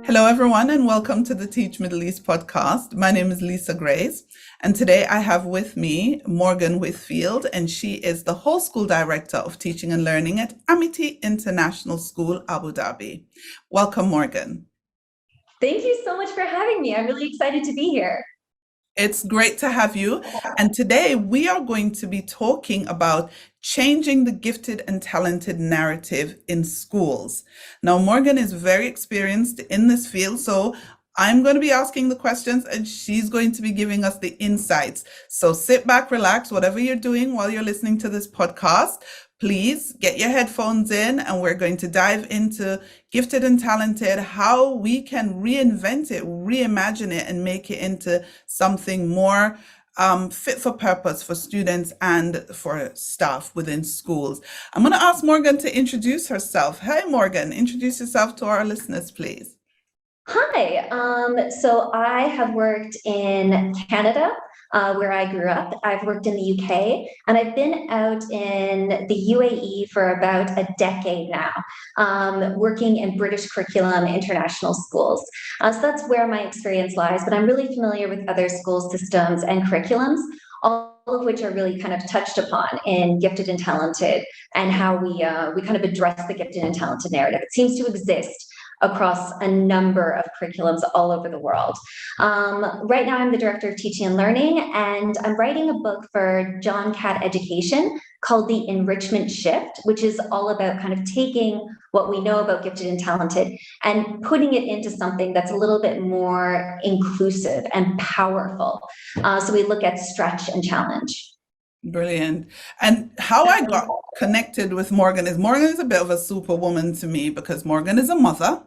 Hello, everyone, and welcome to the Teach Middle East podcast. My name is Leisa Grace, and today I have with me Morgan Whitfield, and she is the whole school director of teaching and learning at Amity International School, Abu Dhabi. Welcome, Morgan. Thank you so much for having me. I'm really excited to be here. It's great to have you. And today we are going to be talking about changing the gifted and talented narrative in schools. Now, Morgan is very experienced in this field, so I'm going to be asking the questions and she's going to be giving us the insights. So sit back, relax, whatever you're doing while you're listening to this podcast. Please get your headphones in and we're going to dive into gifted and talented, how we can reinvent it, reimagine it, and make it into something more fit for purpose for students and for staff within schools. I'm going to ask Morgan to introduce herself. Hi, Morgan. Introduce yourself to our listeners, please. Hi. So I have worked in Canada, where I grew up. I've worked in the UK, and I've been out in the UAE for about a decade now, working in British curriculum international schools. So that's where my experience lies, but I'm really familiar with other school systems and curriculums, all of which are really kind of touched upon in gifted and talented, and how we kind of address the gifted and talented narrative. It seems to exist across a number of curriculums all over the world. Right now, I'm the director of teaching and learning, and I'm writing a book for John Catt Education called the Enrichment Shift, which is all about kind of taking what we know about gifted and talented and putting it into something that's a little bit more inclusive and powerful. So we look at stretch and challenge. Brilliant. And how I got connected with Morgan is a bit of a superwoman to me because Morgan is a mother.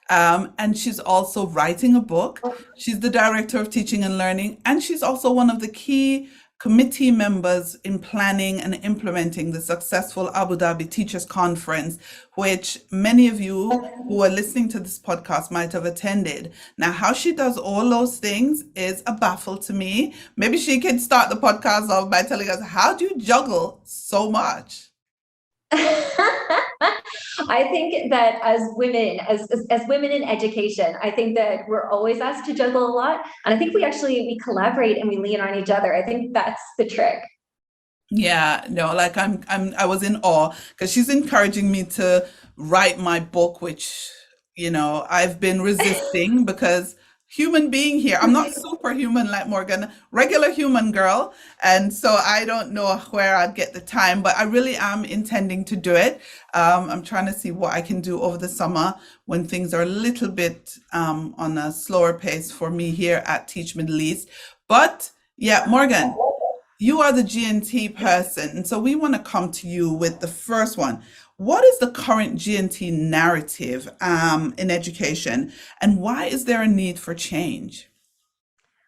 And she's also writing a book. She's the director of teaching and learning, and she's also one of the key committee members in planning and implementing the successful Abu Dhabi Teachers Conference, which many of you who are listening to this podcast might have attended. Now, how she does all those things is a baffle to me. Maybe she can start the podcast off by telling us, how do you juggle so much? I think that as women, as women in education, I think that we're always asked to juggle a lot. And I think we collaborate and we lean on each other. I think that's the trick. Yeah, no, like I was in awe because she's encouraging me to write my book, which, I've been resisting because human being here. I'm not superhuman like Morgan, regular human girl. And so I don't know where I'd get the time, but I really am intending to do it. I'm trying to see what I can do over the summer when things are a little bit on a slower pace for me here at Teach Middle East. But yeah, Morgan, you are the G&T person. And so we want to come to you with the first one. What is the current G&T narrative in education, and why is there a need for change?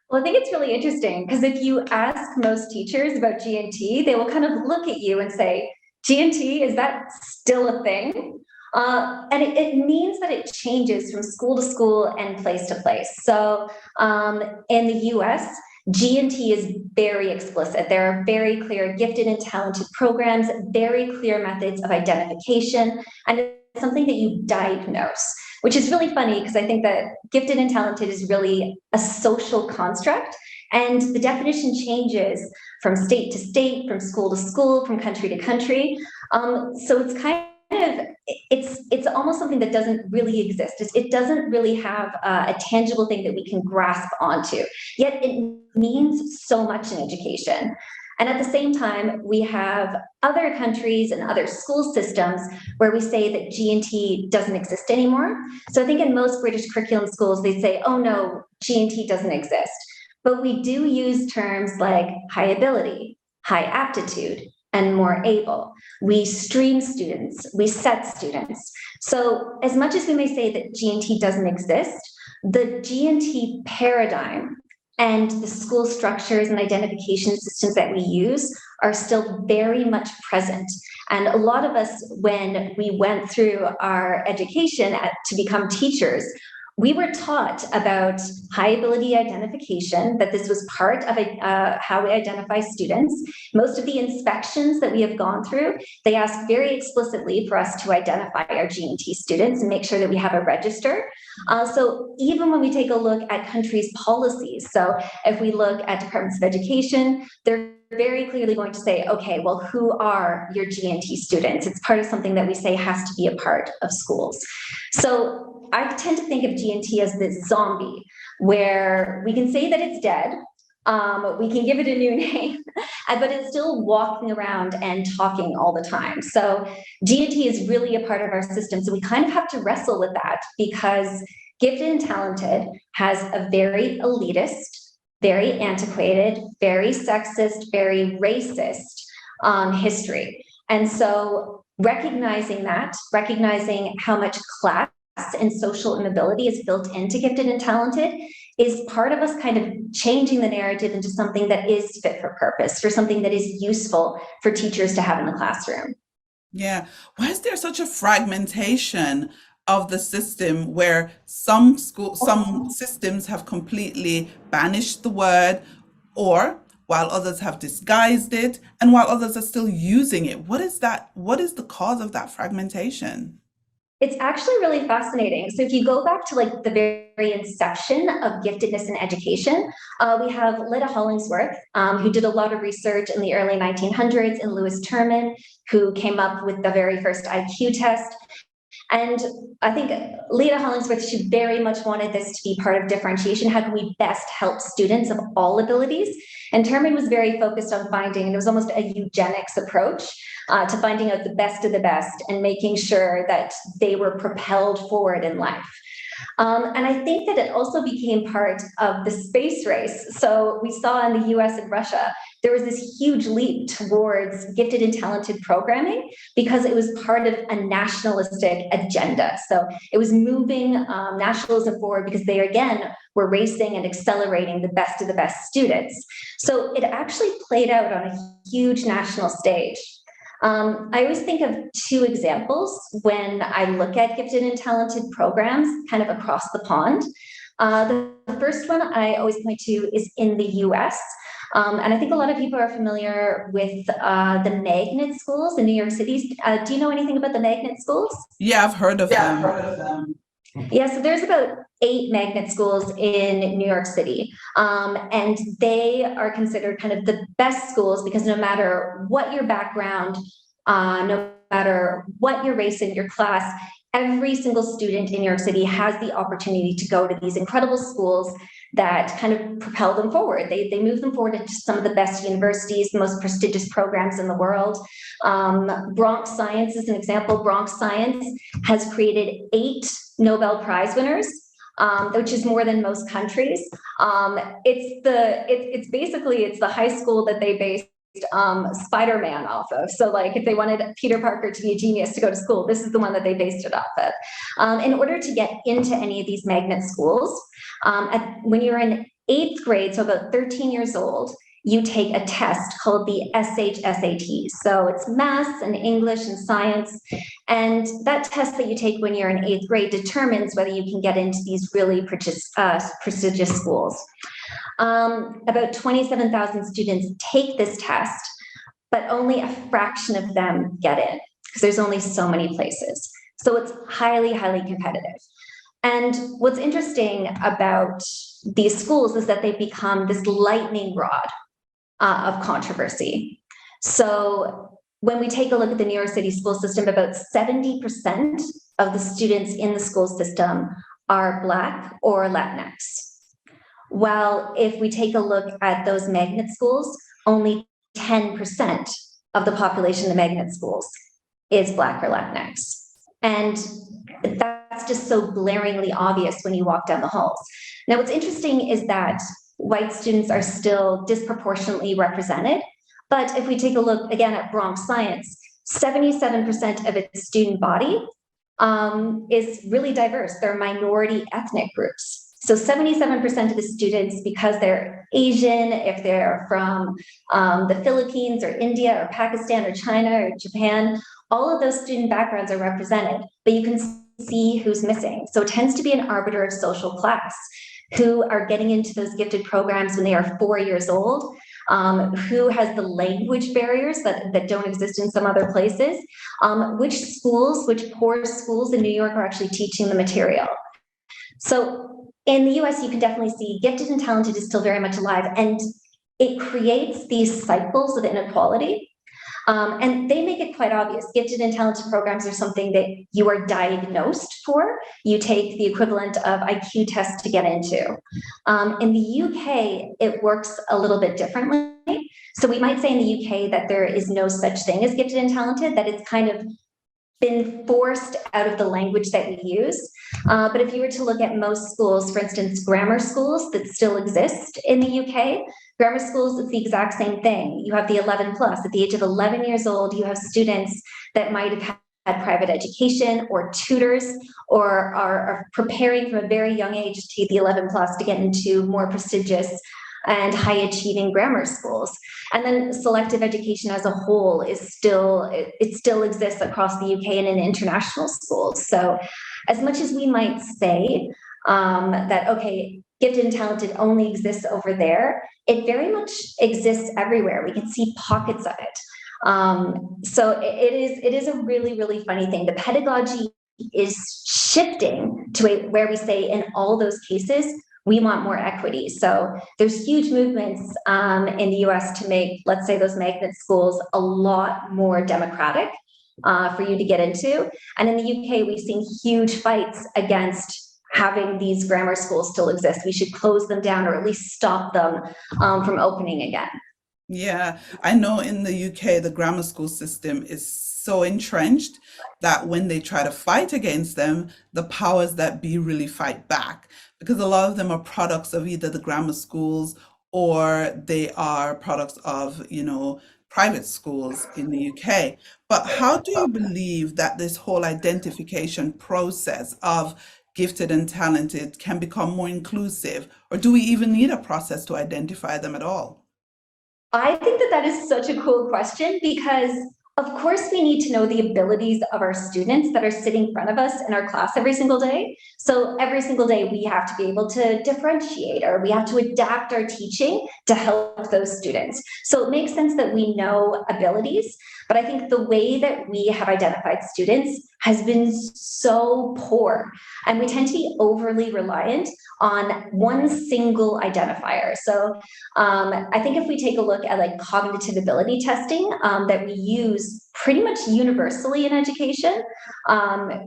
Well, I think it's really interesting because if you ask most teachers about G&T, they will kind of look at you and say, G&T, is that still a thing? And it means that it changes from school to school and place to place. So in the US, G&T is very explicit. There are very clear gifted and talented programs, very clear methods of identification, and it's something that you diagnose, which is really funny because I think that gifted and talented is really a social construct, and the definition changes from state to state, from school to school, from country to country. So it's it's almost something that doesn't really exist. It doesn't really have a tangible thing that we can grasp onto, yet it means so much in education. And at the same time, we have other countries and other school systems where we say that G&T doesn't exist anymore. So I think in most British curriculum schools, they say, oh no, G&T doesn't exist. But we do use terms like high ability, high aptitude, and more able. We stream students, we set students. So as much as we may say that G&T doesn't exist, the G&T paradigm and the school structures and identification systems that we use are still very much present. And a lot of us, when we went through our education to become teachers, we were taught about high ability identification, that this was part of how we identify students. Most of the inspections that we have gone through, they ask very explicitly for us to identify our G&T students and make sure that we have a register. So even when we take a look at countries' policies, so if we look at departments of education, they're very clearly going to say, okay, well, who are your G&T students? It's part of something that we say has to be a part of schools. So I tend to think of G&T as this zombie, where we can say that it's dead, we can give it a new name, but it's still walking around and talking all the time. So G&T is really a part of our system. So we kind of have to wrestle with that, because gifted and talented has a very elitist, very antiquated, very sexist, very racist history. And so recognizing how much class and social immobility is built into gifted and talented is part of us kind of changing the narrative into something that is fit for purpose, for something that is useful for teachers to have in the classroom. Yeah. Why is there such a fragmentation of the system where some systems have completely banished the word, or while others have disguised it, and while others are still using it? What is that? What is the cause of that fragmentation? It's actually really fascinating. So if you go back to like the very inception of giftedness in education, we have Lida Hollingsworth, who did a lot of research in the early 1900s, and Lewis Terman, who came up with the very first IQ test. And I think Lida Hollingsworth, she very much wanted this to be part of differentiation. How can we best help students of all abilities? And Terman was very focused on finding, and it was almost a eugenics approach to finding out the best of the best and making sure that they were propelled forward in life. And I think that it also became part of the space race. So we saw in the US and Russia, there was this huge leap towards gifted and talented programming because it was part of a nationalistic agenda. So it was moving nationalism forward because they, again, were racing and accelerating the best of the best students. So it actually played out on a huge national stage. I always think of two examples when I look at gifted and talented programs kind of across the pond. The first one I always point to is in the US. And I think a lot of people are familiar with the magnet schools in New York City. Do you know anything about the magnet schools? Yeah, I've heard of them. Yeah, so there's about 8 magnet schools in New York City. And they are considered kind of the best schools because no matter what your background, no matter what your race in your class, every single student in New York City has the opportunity to go to these incredible schools that kind of propel them forward. They move them forward into some of the best universities, the most prestigious programs in the world. Bronx Science is an example. Bronx Science has created 8 Nobel Prize winners, which is more than most countries. It's basically the high school that they based Spider-Man off of. So like if they wanted Peter Parker to be a genius to go to school, this is the one that they based it off of. In order to get into any of these magnet schools, when you're in 8th grade, so about 13 years old, you take a test called the SHSAT. So it's math and English and science. And that test that you take when you're in 8th grade determines whether you can get into these really prestigious schools. About 27,000 students take this test, but only a fraction of them get in because there's only so many places. So it's highly, highly competitive. And what's interesting about these schools is that they've become this lightning rod of controversy. So when we take a look at the New York City school system, about 70% of the students in the school system are Black or Latinx. While if we take a look at those magnet schools, only 10% of the population of the magnet schools is Black or Latinx. And that's just so glaringly obvious when you walk down the halls. Now, what's interesting is that white students are still disproportionately represented. But if we take a look again at Bronx Science, 77% of its student body is really diverse. They're minority ethnic groups. So 77% of the students, because they're Asian, if they're from the Philippines or India or Pakistan or China or Japan, all of those student backgrounds are represented, but you can see who's missing. So it tends to be an arbiter of social class, who are getting into those gifted programs when they are 4 years old, who has the language barriers that don't exist in some other places, which poor schools in New York are actually teaching the material. So in the US, you can definitely see gifted and talented is still very much alive, and it creates these cycles of inequality. And they make it quite obvious. Gifted and talented programs are something that you are diagnosed for. You take the equivalent of IQ tests to get into. In the UK, it works a little bit differently. So we might say in the UK that there is no such thing as gifted and talented, that it's kind of been forced out of the language that we use. But if you were to look at most schools, for instance, grammar schools that still exist in the UK, grammar schools, it's the exact same thing. You have the 11 plus. At the age of 11 years old, you have students that might have had private education or tutors, or are preparing from a very young age to the 11 plus to get into more prestigious and high achieving grammar schools. And then selective education as a whole is still, it still exists across the UK and in international schools. So as much as we might say that, okay, gifted and talented only exists over there, it very much exists everywhere. We can see pockets of it. So it is a really, really funny thing. The pedagogy is shifting to where we say in all those cases, we want more equity. So there's huge movements in the US to make, let's say, those magnet schools a lot more democratic for you to get into. And in the UK, we've seen huge fights against having these grammar schools still exist. We should close them down, or at least stop them from opening again. Yeah, I know in the UK, the grammar school system is so entrenched that when they try to fight against them, the powers that be really fight back, because a lot of them are products of either the grammar schools, or they are products of, private schools in the UK. But how do you believe that this whole identification process of gifted and talented can become more inclusive, or do we even need a process to identify them at all? I think that is such a cool question, because of course we need to know the abilities of our students that are sitting in front of us in our class every single day. So every single day we have to be able to differentiate, or we have to adapt our teaching to help those students. So it makes sense that we know abilities, but I think the way that we have identified students has been so poor, and we tend to be overly reliant on one single identifier. So I think if we take a look at like cognitive ability testing that we use pretty much universally in education,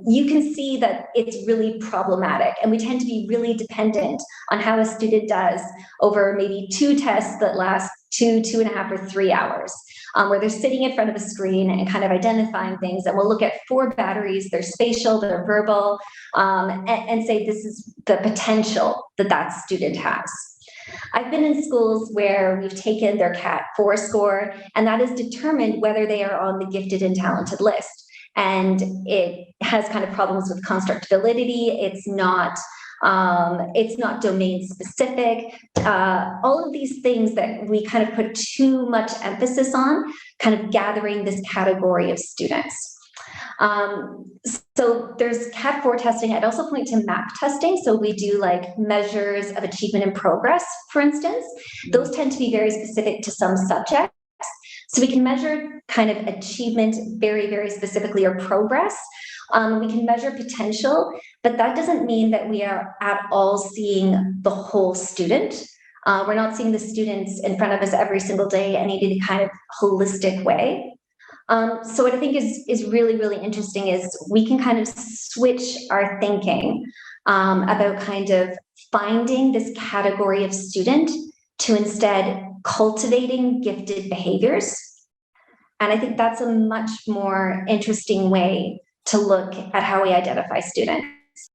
you can see that it's really problematic, and we tend to be really dependent on how a student does over maybe 2 tests that last 2.5 or 3 hours, where they're sitting in front of a screen and kind of identifying things. And we'll look at 4 batteries, they're spatial, they're verbal, and say this is the potential that student has. I've been in schools where we've taken their CAT 4 score, and that has determined whether they are on the gifted and talented list. And it has kind of problems with construct validity. It's not domain specific. All of these things that we kind of put too much emphasis on, kind of gathering this category of students. So there's CAT 4 testing. I'd also point to MAP testing. So we do like measures of achievement and progress, for instance. Those tend to be very specific to some subjects. So we can measure kind of achievement very, very specifically, or progress. We can measure potential, but that doesn't mean that we are at all seeing the whole student. We're not seeing the students in front of us every single day in any kind of holistic way. So what I think is really, really interesting is we can kind of switch our thinking about kind of finding this category of student to instead cultivating gifted behaviors. And I think that's a much more interesting way to look at how we identify students.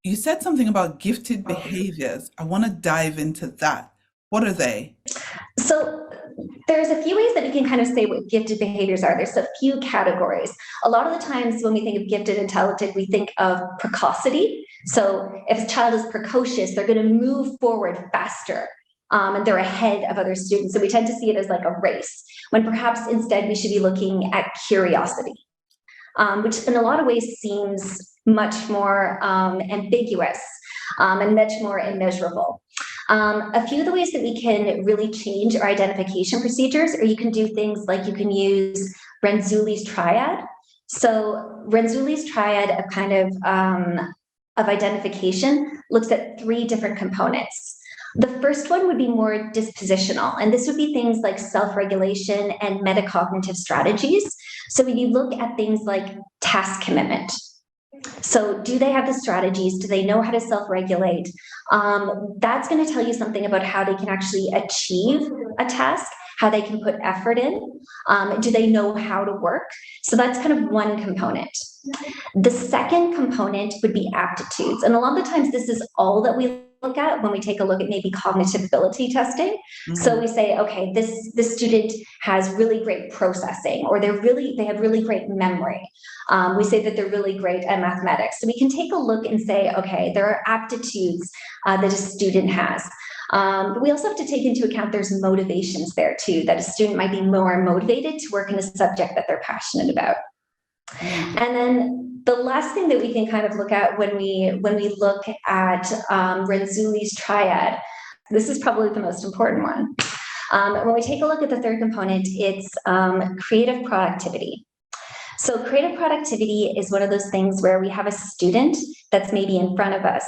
You said something about gifted behaviors. I want to dive into that. What are they? So there's a few ways that we can kind of say what gifted behaviors are. There's a few categories. A lot of the times when we think of gifted and talented, we think of precocity. So if a child is precocious, they're going to move forward faster. And they're ahead of other students. So we tend to see it as like a race, when perhaps instead we should be looking at curiosity. which in a lot of ways seems much more ambiguous and much more immeasurable. A few of the ways that we can really change our identification procedures, or you can do things like you can use Renzulli's triad. So Renzulli's triad of kind of identification looks at 3 different components. The first one would be more dispositional, and this would be things like self-regulation and metacognitive strategies. So when you look at things like task commitment, so do they have the strategies? Do they know how to self-regulate? That's going to tell you something about how they can actually achieve a task, how they can put effort in. Do they know how to work? So that's kind of one component. The second component would be aptitudes. And a lot of the times this is all that we look at when we take a look at maybe cognitive ability testing. Mm-hmm. So we say, okay, this student has really great processing, or they have really great memory. We say that they're really great at mathematics. So we can take a look and say, okay, there are aptitudes that a student has. But we also have to take into account there's motivations there too, that a student might be more motivated to work in a subject that they're passionate about. And then the last thing that we can kind of look at when we look at Renzulli's triad, this is probably the most important one. When we take a look at the third component, it's creative productivity. So creative productivity is one of those things where we have a student that's maybe in front of us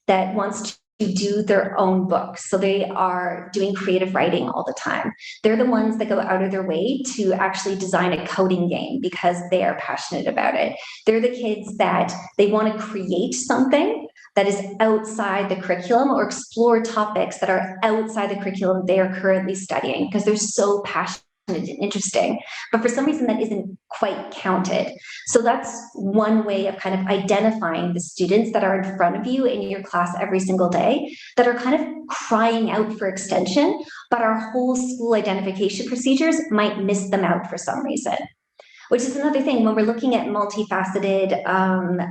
that wants to do their own book. So they are doing creative writing all the time. They're the ones that go out of their way to actually design a coding game because they are passionate about it. They're the kids that they want to create something that is outside the curriculum or explore topics that are outside the curriculum they are currently studying because they're so passionate and interesting, but for some reason that isn't quite counted. So that's one way of kind of identifying the students that are in front of you in your class every single day that are kind of crying out for extension, but our whole school identification procedures might miss them out for some reason. Which is another thing when we're looking at multifaceted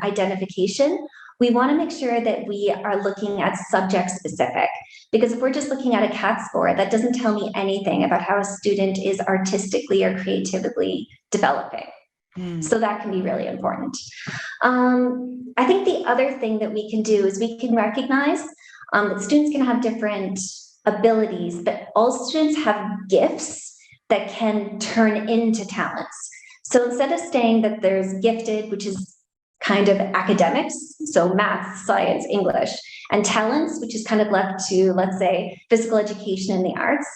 identification, we want to make sure that we are looking at subject specific, because if we're just looking at a CAT score, that doesn't tell me anything about how a student is artistically or creatively developing. So that can be really important. I think the other thing that we can do is we can recognize that students can have different abilities, but all students have gifts that can turn into talents. So instead of saying that there's gifted, which is kind of academics, so math, science, English, and talents, which is kind of left to, let's say, physical education and the arts,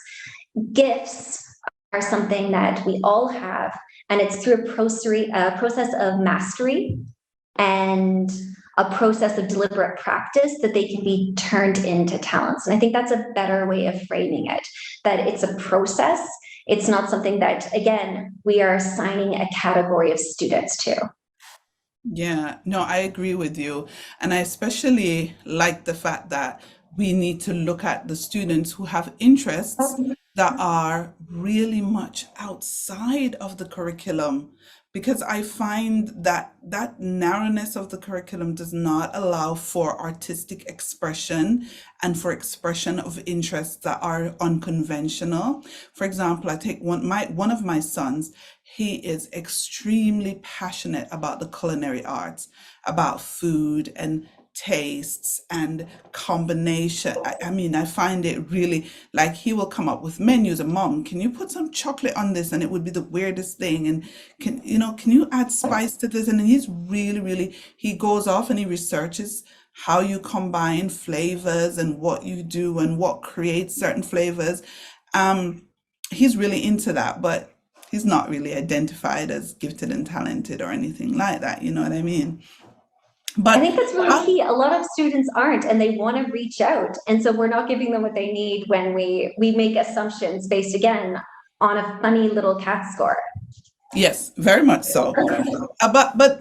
gifts are something that we all have, and it's through a process of mastery and a process of deliberate practice that they can be turned into talents. And I think that's a better way of framing it, that it's a process. It's not something that, again, we are assigning a category of students to. Yeah, no, I agree with you. And I especially like the fact that we need to look at the students who have interests that are really much outside of the curriculum, because I find that that narrowness of the curriculum does not allow for artistic expression and for expression of interests that are unconventional. For example, I take one of my sons. He is extremely passionate about the culinary arts, about food and tastes and combination. I mean, I find it really, like, he will come up with menus and, Mom, can you put some chocolate on this? And it would be the weirdest thing. And can you add spice to this? And he's really, he goes off and he researches how you combine flavors and what you do and what creates certain flavors. He's really into that, but he's not really identified as gifted and talented or anything like that. You know what I mean? But I think that's really key. A lot of students aren't, and they want to reach out. And so we're not giving them what they need when we make assumptions based, again, on a funny little CAT score. Yes, very much so. But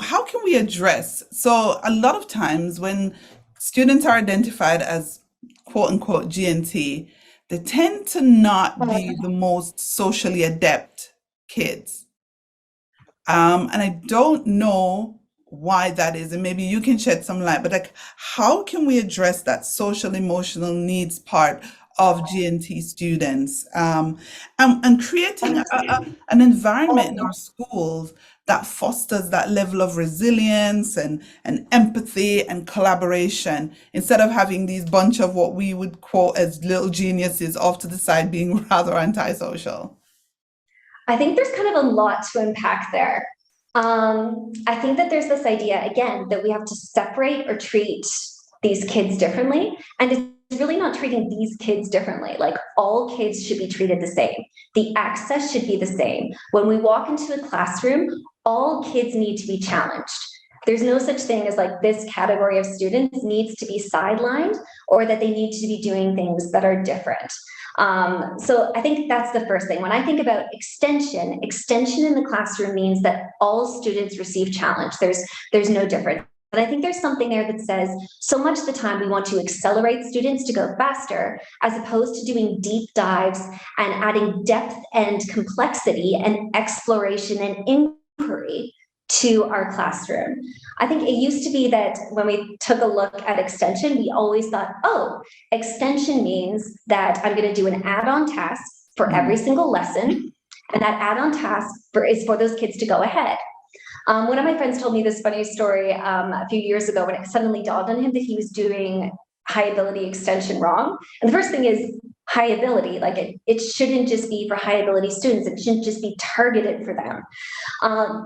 how can we address? So a lot of times when students are identified as quote unquote GNT, they tend to not be the most socially adept kids. And I don't know why that is, and maybe you can shed some light, but like, how can we address that social emotional needs part of GNT students, and creating an environment in our schools that fosters that level of resilience and empathy and collaboration, instead of having these bunch of what we would quote as little geniuses off to the side being rather antisocial? I think there's kind of a lot to unpack there. I think that there's this idea, again, that we have to separate or treat these kids differently. And it's really not treating these kids differently. Like, all kids should be treated the same. The access should be the same. When we walk into a classroom, all kids need to be challenged. There's no such thing as like this category of students needs to be sidelined, or that they need to be doing things that are different. So I think that's the first thing. When I think about extension in the classroom means that all students receive challenge. There's no difference. But I think there's something there that says, so much of the time we want to accelerate students to go faster, as opposed to doing deep dives and adding depth and complexity and exploration and inquiry to our classroom. I think it used to be that when we took a look at extension, we always thought, oh, extension means that I'm going to do an add-on task for every single lesson, and that add-on task is for those kids to go ahead. One of my friends told me this funny story a few years ago, when it suddenly dawned on him that he was doing high ability extension wrong. And the first thing is high ability, like it shouldn't just be for high ability students. It shouldn't just be targeted for them.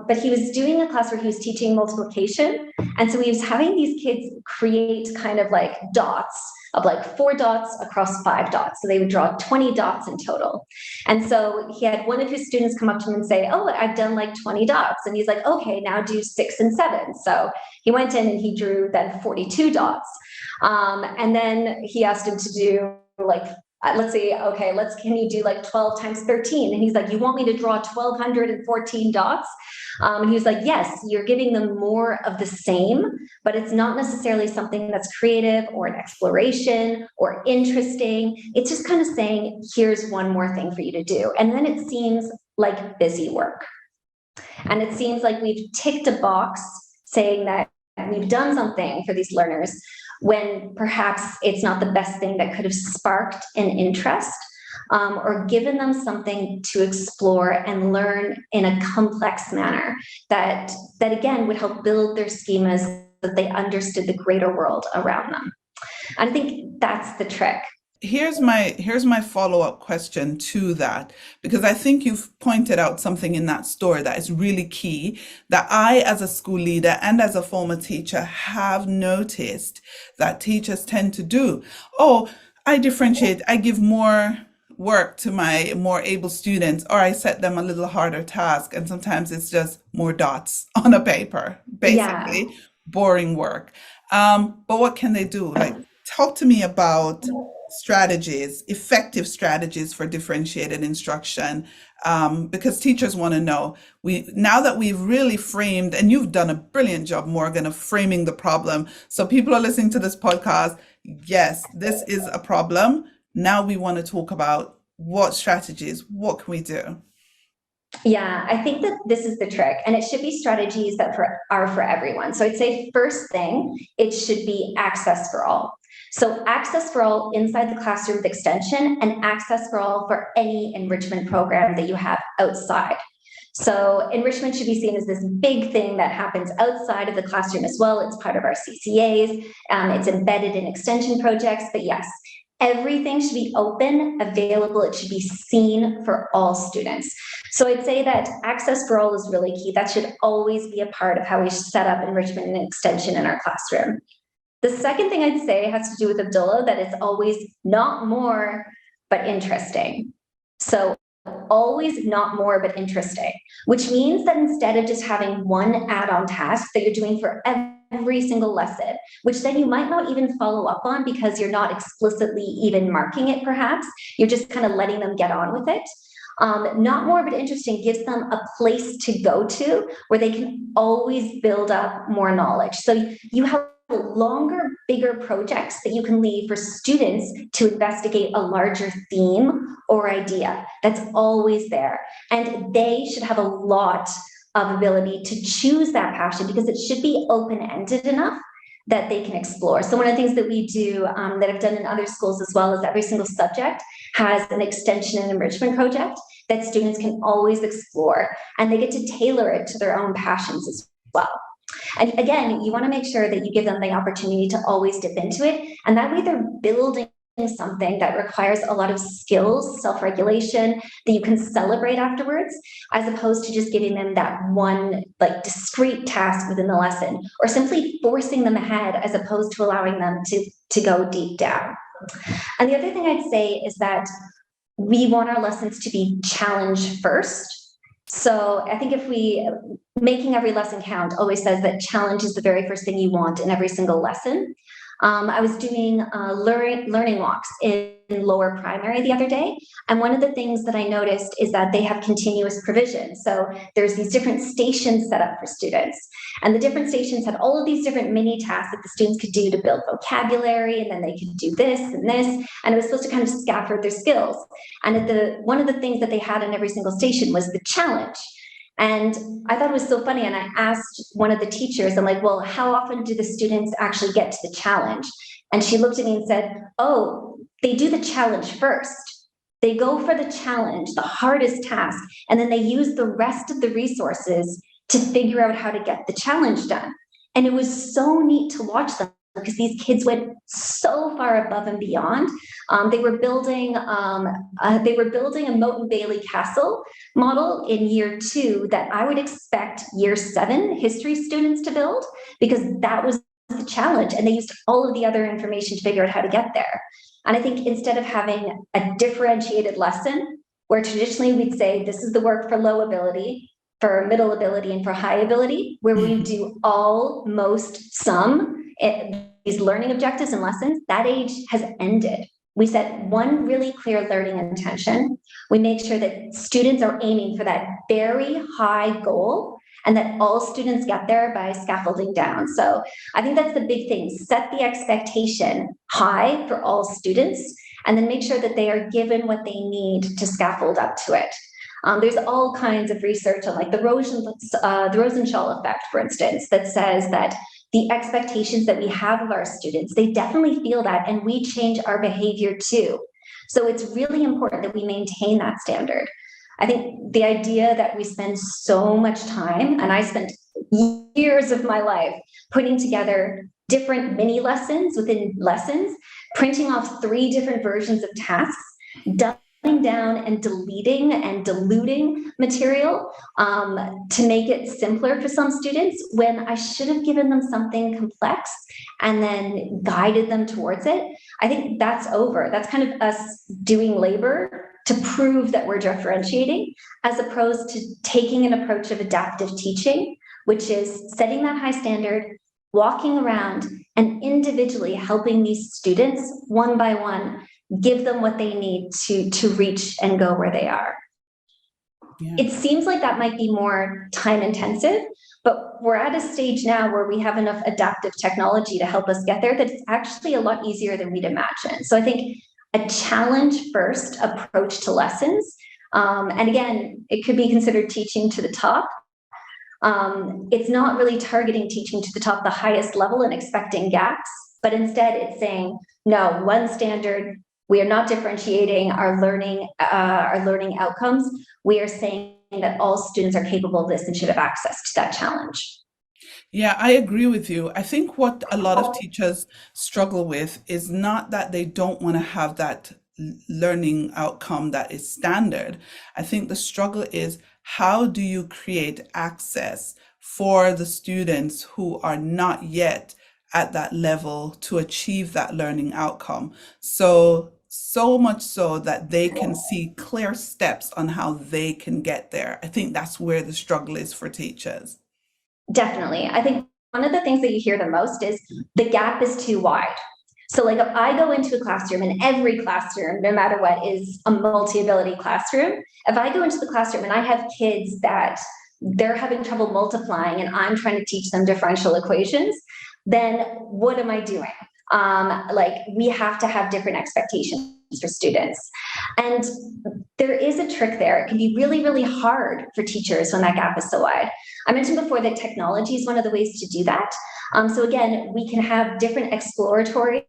But he was doing a class where he was teaching multiplication. And so he was having these kids create kind of like dots of like 4 dots across 5 dots. So they would draw 20 dots in total. And so he had one of his students come up to him and say, oh, I've done like 20 dots. And he's like, okay, now do 6 and 7. So he went in and he drew then 42 dots. And then he asked him to do like, let's see, okay, can you do like 12 times 13? And he's like, you want me to draw 1,214 dots? And he was like, yes, you're giving them more of the same, but it's not necessarily something that's creative or an exploration or interesting. It's just kind of saying, here's one more thing for you to do. And then it seems like busy work. And it seems like we've ticked a box saying that we've done something for these learners, when perhaps it's not the best thing that could have sparked an interest, or given them something to explore and learn in a complex manner that again would help build their schemas, that they understood the greater world around them. And I think that's the trick. Here's my follow-up question to that, because I think you've pointed out something in that story that is really key, that I, as a school leader and as a former teacher, have noticed that teachers tend to do. Oh, I differentiate, I give more work to my more able students, or I set them a little harder task, and sometimes it's just more dots on a paper, basically. Yeah. Boring work. But what can they do? Like, talk to me about strategies, effective strategies for differentiated instruction, because teachers want to know. Now that we've really framed, and you've done a brilliant job, Morgan, of framing the problem. So people are listening to this podcast. Yes, this is a problem. Now we want to talk about what strategies, what can we do? Yeah, I think that this is the trick, and it should be strategies that are for everyone. So I'd say first thing, it should be access for all. So access for all inside the classroom with extension, and access for all for any enrichment program that you have outside. So enrichment should be seen as this big thing that happens outside of the classroom as well. It's part of our CCAs. It's embedded in extension projects, but yes, everything should be open, available. It should be seen for all students. So I'd say that access for all is really key. That should always be a part of how we set up enrichment and extension in our classroom. The second thing I'd say has to do with Abdullah, that it's always not more, but interesting. So always not more, but interesting, which means that instead of just having one add-on task that you're doing for every single lesson, which then you might not even follow up on because you're not explicitly even marking it, perhaps, you're just kind of letting them get on with it. Not more, but interesting gives them a place to go to where they can always build up more knowledge. So you have longer, bigger projects that you can leave for students to investigate a larger theme or idea that's always there. And they should have a lot of ability to choose that passion, because it should be open-ended enough that they can explore. So one of the things that we do that I've done in other schools as well is every single subject has an extension and enrichment project. that students can always explore, and they get to tailor it to their own passions as well. And again, you want to make sure that you give them the opportunity to always dip into it. And that way they're building something that requires a lot of skills, self-regulation that you can celebrate afterwards, as opposed to just giving them that one like discrete task within the lesson, or simply forcing them ahead as opposed to allowing them to go deep down. And the other thing I'd say is that we want our lessons to be challenge first. So I think if making every lesson count always says that challenge is the very first thing you want in every single lesson. I was doing learning walks in lower primary the other day. And one of the things that I noticed is that they have continuous provision. So there's these different stations set up for students. And the different stations had all of these different mini tasks that the students could do to build vocabulary. And then they could do this and this. And it was supposed to kind of scaffold their skills. And one of the things that they had in every single station was the challenge. And I thought it was so funny. And I asked one of the teachers, I'm like, well, how often do the students actually get to the challenge? And she looked at me and said, oh, they do the challenge first. They go for the challenge, the hardest task, and then they use the rest of the resources to figure out how to get the challenge done. And it was so neat to watch them, because these kids went so far above and beyond. They were building a Moat and Bailey Castle model in year 2 that I would expect year 7 history students to build, because that was the challenge, and they used all of the other information to figure out how to get there. And I think instead of having a differentiated lesson where traditionally we'd say this is the work for low ability, for middle ability, and for high ability, where we do all, most, some, these learning objectives and lessons, that age has ended. We set one really clear learning intention. We make sure that students are aiming for that very high goal, and that all students get there by scaffolding down. So I think that's the big thing. Set the expectation high for all students, and then make sure that they are given what they need to scaffold up to it. There's all kinds of research on like the Rosenshall effect, for instance, that says that the expectations that we have of our students, they definitely feel that, and we change our behavior too. So it's really important that we maintain that standard. I think the idea that we spend so much time, and I spent years of my life putting together different mini lessons within lessons, printing off 3 different versions of tasks, down and deleting and diluting material to make it simpler for some students, when I should have given them something complex and then guided them towards it. I think that's over. That's kind of us doing labor to prove that we're differentiating, as opposed to taking an approach of adaptive teaching, which is setting that high standard, walking around and individually helping these students one by one, give them what they need to reach and go where they are. Yeah. It seems like that might be more time intensive, but we're at a stage now where we have enough adaptive technology to help us get there that it's actually a lot easier than we'd imagine. So I think a challenge first approach to lessons, and again, it could be considered teaching to the top. It's not really targeting teaching to the top, the highest level, and expecting gaps, but instead it's saying, no, one standard. We are not differentiating our learning outcomes. We are saying that all students are capable of this and should have access to that challenge. Yeah, I agree with you. I think what a lot of teachers struggle with is not that they don't want to have that learning outcome that is standard. I think the struggle is, how do you create access for the students who are not yet at that level to achieve that learning outcome? So much so that they can see clear steps on how they can get there. I think that's where the struggle is for teachers. Definitely. I think one of the things that you hear the most is the gap is too wide. So like if I go into a classroom, and every classroom, no matter what, is a multi-ability classroom. If I go into the classroom and I have kids that they're having trouble multiplying and I'm trying to teach them differential equations, then what am I doing? Like we have to have different expectations for students. And there is a trick there. It can be really, really hard for teachers when that gap is so wide. I mentioned before that technology is one of the ways to do that. So again, we can have different exploratory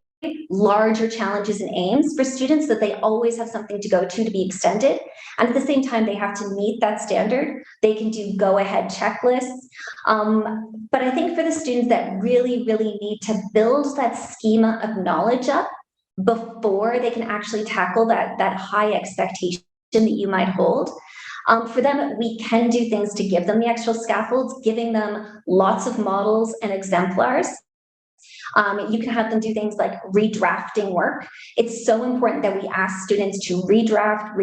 larger challenges and aims for students, that they always have something to go to be extended. And at the same time, they have to meet that standard. They can do go-ahead checklists. But I think for the students that really, really need to build that schema of knowledge up before they can actually tackle that high expectation that you might hold, for them, we can do things to give them the extra scaffolds, giving them lots of models and exemplars. You can have them do things like redrafting work. It's so important that we ask students to redraft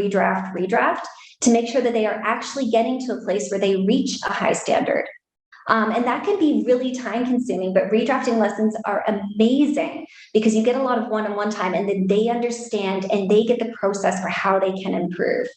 to make sure that they are actually getting to a place where they reach a high standard. And that can be really time consuming, but redrafting lessons are amazing because you get a lot of one-on-one time, and then they understand and they get the process for how they can improve.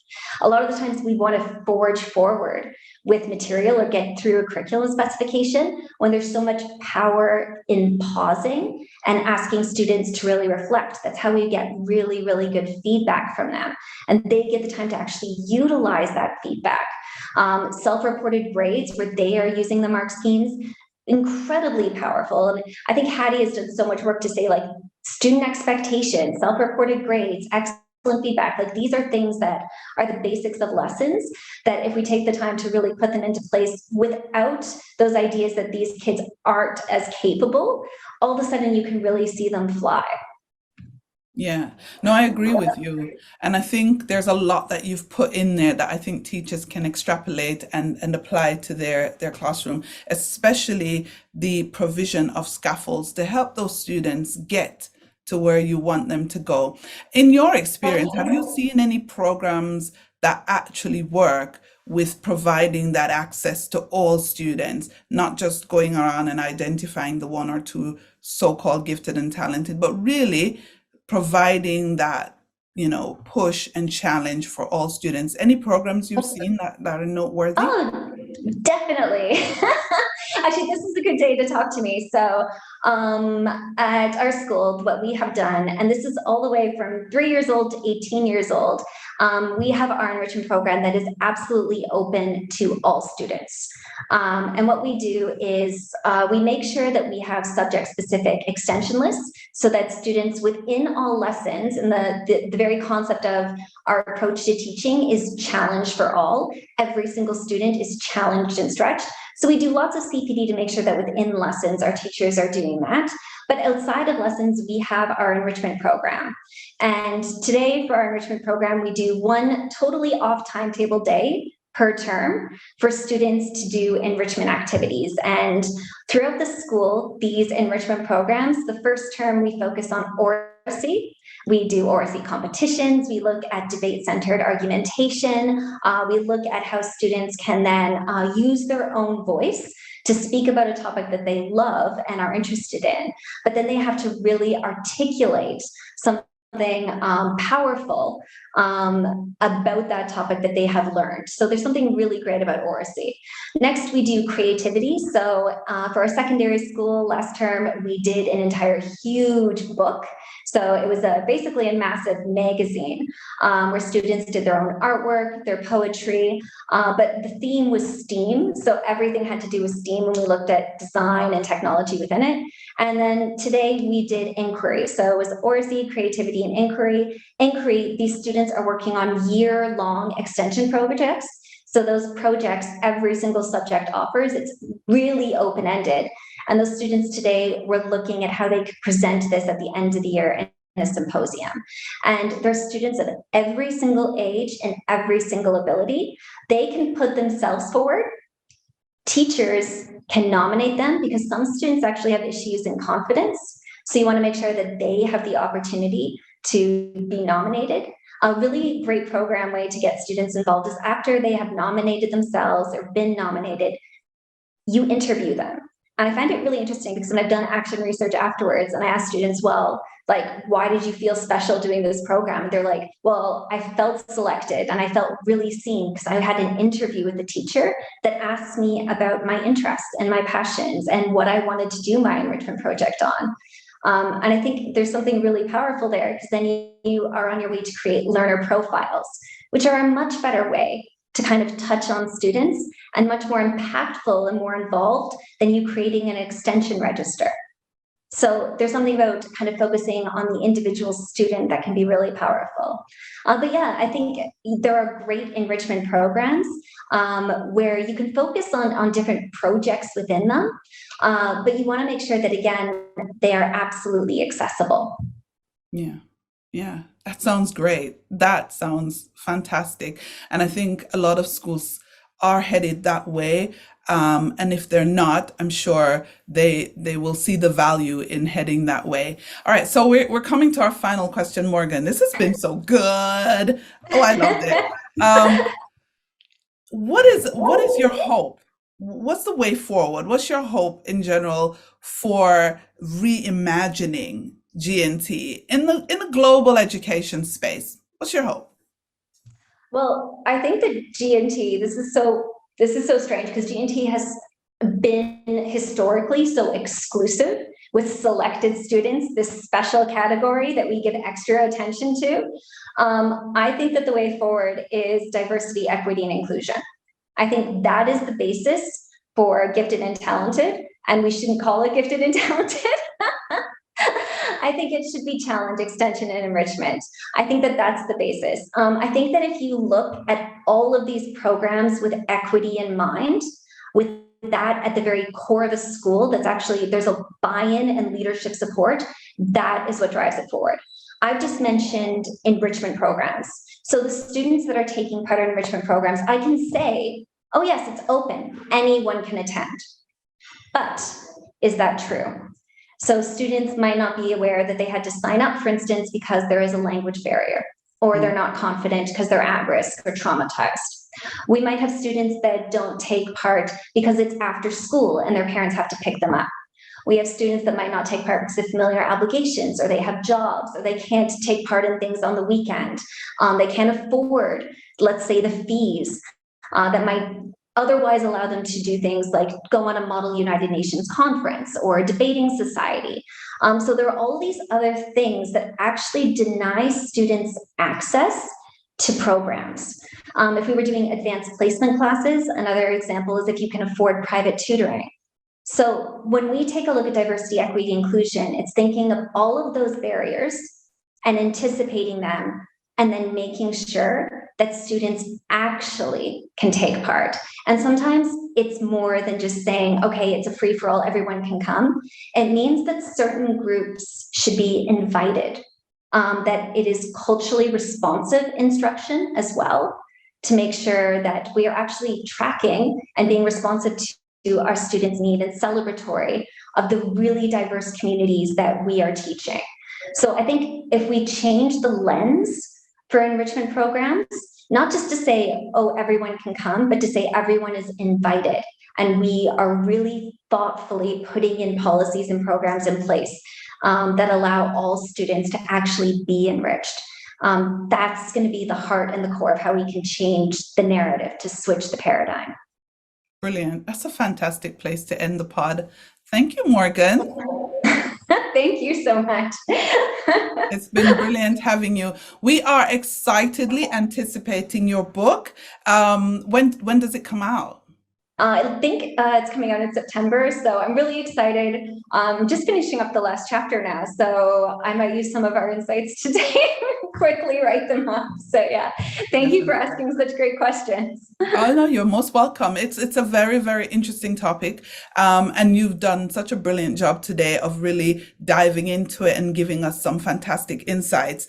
A lot of the times we want to forge forward with material or get through a curriculum specification when there's so much power in pausing and asking students to really reflect. That's how we get really, really good feedback from them. And they get the time to actually utilize that feedback. Self-reported grades where they are using the mark schemes, incredibly powerful. And I think Hattie has done so much work to say, like, student expectations, self-reported grades, excellent feedback. Like, these are things that are the basics of lessons that if we take the time to really put them into place without those ideas that these kids aren't as capable, all of a sudden you can really see them fly. Yeah, no, I agree with you. And I think there's a lot that you've put in there that I think teachers can extrapolate and apply to their classroom, especially the provision of scaffolds to help those students get to where you want them to go. In your experience, have you seen any programs that actually work with providing that access to all students, not just going around and identifying the one or two so-called gifted and talented, but really providing that, push and challenge for all students? Any programs you've seen that are noteworthy? Oh, definitely. Actually, this is a good day to talk to me. So at our school, what we have done, and this is all the way from 3 years old to 18 years old, we have our enrichment program that is absolutely open to all students. And what we do is we make sure that we have subject-specific extension lists so that students within all lessons, and the very concept of our approach to teaching is challenge for all. Every single student is challenged and stretched. So we do lots of CPD to make sure that within lessons, our teachers are doing that. But outside of lessons, we have our enrichment program. And today for our enrichment program, we do one totally off timetable day per term for students to do enrichment activities. And throughout the school, these enrichment programs, the first term we focus on oracy. We do oracy competitions. We look at debate-centered argumentation. We look at how students can then use their own voice to speak about a topic that they love and are interested in. But then they have to really articulate something powerful about that topic that they have learned. So there's something really great about oracy. Next, we do creativity. So for our secondary school last term, we did an entire huge book. So it was basically a massive magazine where students did their own artwork, their poetry, but the theme was STEAM. So everything had to do with STEAM when we looked at design and technology within it. And then today we did inquiry. So it was oracy, creativity, and inquiry. Inquiry, these students are working on year-long extension projects. So those projects, every single subject offers, it's really open-ended. And those students today were looking at how they could present this at the end of the year in a symposium. And there's students of every single age and every single ability. They can put themselves forward. Teachers can nominate them because some students actually have issues in confidence. So you want to make sure that they have the opportunity to be nominated. A really great program way to get students involved is after they have nominated themselves or been nominated, you interview them. And I find it really interesting because when I've done action research afterwards and I ask students, well, like, why did you feel special doing this program? And they're like, well, I felt selected and I felt really seen because I had an interview with the teacher that asked me about my interests and my passions and what I wanted to do my enrichment project on. And I think there's something really powerful there because then you are on your way to create learner profiles, which are a much better way to kind of touch on students and much more impactful and more involved than you creating an extension register. So there's something about kind of focusing on the individual student that can be really powerful. But yeah, I think there are great enrichment programs where you can focus on different projects within them, but you want to make sure that, again, they are absolutely accessible. Yeah. Yeah. That sounds great. That sounds fantastic. And I think a lot of schools are headed that way. And if they're not, I'm sure they will see the value in heading that way. All right. So we're coming to our final question, Morgan. This has been so good. Oh, I loved it. What is your hope? What's the way forward? What's your hope in general for reimagining GNT in the global education space? What's your hope? Well, I think that GNT, this is so strange because GNT has been historically so exclusive with selected students, this special category that we give extra attention to. I think that the way forward is diversity, equity, and inclusion. I think that is the basis for gifted and talented, and we shouldn't call it gifted and talented. I think it should be challenge, extension, and enrichment. I think that that's the basis. I think that if you look at all of these programs with equity in mind, with that at the very core of a school, that's actually, there's a buy-in and leadership support, that is what drives it forward. I've just mentioned enrichment programs. So the students that are taking part in enrichment programs, I can say, oh yes, it's open, anyone can attend. But is that true? So students might not be aware that they had to sign up, for instance, because there is a language barrier, or they're not confident because they're at risk or traumatized. We might have students that don't take part because it's after school and their parents have to pick them up. We have students that might not take part because of familiar obligations, or they have jobs, or they can't take part in things on the weekend. They can't afford, let's say, the fees that might otherwise allow them to do things like go on a Model United Nations conference or a debating society. So there are all these other things that actually deny students access to programs. If we were doing advanced placement classes, another example is if you can afford private tutoring. So when we take a look at diversity, equity, inclusion, it's thinking of all of those barriers and anticipating them, and then making sure that students actually can take part. And sometimes it's more than just saying, okay, it's a free-for-all, everyone can come. It means that certain groups should be invited, that it is culturally responsive instruction as well, to make sure that we are actually tracking and being responsive to our students' need and celebratory of the really diverse communities that we are teaching. So I think if we change the lens for enrichment programs, not just to say, oh, everyone can come, but to say everyone is invited. And we are really thoughtfully putting in policies and programs in place that allow all students to actually be enriched. That's going to be the heart and the core of how we can change the narrative to switch the paradigm. Brilliant. That's a fantastic place to end the pod. Thank you, Morgan. Thank you so much. It's been brilliant having you. We are excitedly anticipating your book. When does it come out? I think it's coming out in September, so I'm really excited. Just finishing up the last chapter now, so I might use some of our insights today, quickly write them up. So yeah, thank you for asking such great questions. Oh no, you're most welcome. It's a very, very interesting topic, and you've done such a brilliant job today of really diving into it and giving us some fantastic insights.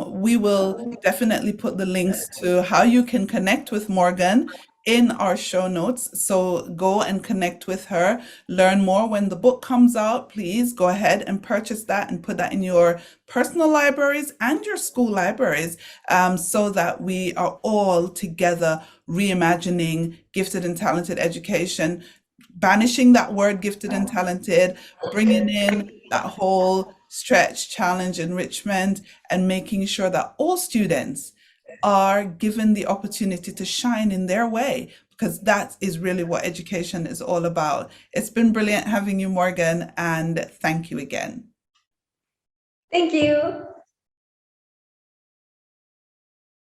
We will definitely put the links to how you can connect with Morgan in our show notes. So go and connect with her, learn more. When the book comes out, please go ahead and purchase that and put that in your personal libraries and your school libraries, so that we are all together reimagining gifted and talented education, banishing that word gifted and talented, bringing in that whole stretch, challenge, enrichment, and making sure that all students are given the opportunity to shine in their way, because that is really what education is all about. It's been brilliant having you, Morgan, and thank you again. Thank you.